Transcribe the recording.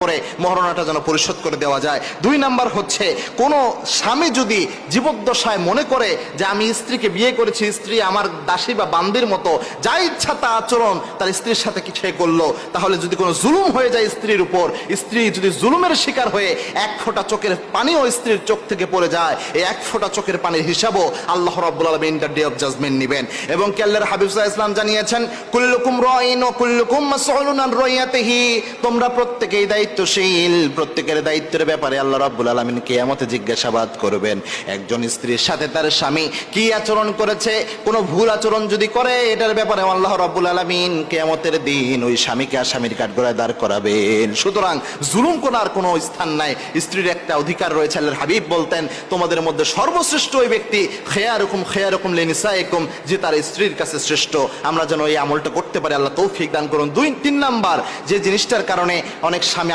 করে মহারণাটা যেন পরিশোধ করে দেওয়া যায়। 2 নাম্বার হচ্ছে কোনো স্বামী যদি জীবদ্দশায় মনে করে যে আমি স্ত্রীকে বিয়ে করেছি, স্ত্রী আমার দাসী বা বান্দির মতো, যা ইচ্ছা তা আচরণ তার স্ত্রীর সাথে কি সে করলো, তাহলে যদি কোনো জুলুম হয়ে যায় স্ত্রীর উপর, স্ত্রী যদি জুলুমের শিকার হয়ে এক ফোঁটা চোখের পানিও স্ত্রীর চোখ থেকে পড়ে যায়, এই এক ফোঁটা চোখের পানির হিসাবও আল্লাহ রাব্বুল আলামিন দ্য ডে অফ জাজমেন্ট নেবেন। এবং কি আল্লাহর হাবিব সাল্লাল্লাহু আলাইহি ওয়াসাল্লাম জানিয়েছেন, কুল্লুকুম রাঈন ওয়া কুল্লুকুম মাসউলুন আন রাইয়াতিহি, তোমরা প্রত্যেকেই দায়িত্বশীল, প্রত্যেকের দায়িত্বের ব্যাপারে আল্লাহ রাব্বুল আলামিন কিয়ামতে জিজ্ঞাসাবাদ করবেন। একজন স্ত্রীর সাথে তার স্বামী কি আচরণ করেছে, কোনো ভুল আচরণ যদি করে, এটার ব্যাপারে আল্লাহ রাব্বুল আলামিন কিয়ামতের দিন ওই স্বামীকে আসামির কাঠগড়ায় দাঁড় করাবেন। সুতরাং জুলুম করার কোনো স্থান নাই, স্ত্রীর একটা অধিকার রয়েছে। আল্লাহর হাবিব বলতেন, তোমাদের মধ্যে সর্বশ্রেষ্ঠ ওই ব্যক্তি খেয়ারুকুম লিনিসাইকুম, যে তার স্ত্রীর কাছে শ্রেষ্ঠ। আমরা যেন এই আমলটা করতে পারি, আল্লাহ তৌফিক দান করুন। 2-3 নাম্বার যে জিনিসটার কারণে অনেক স্বামী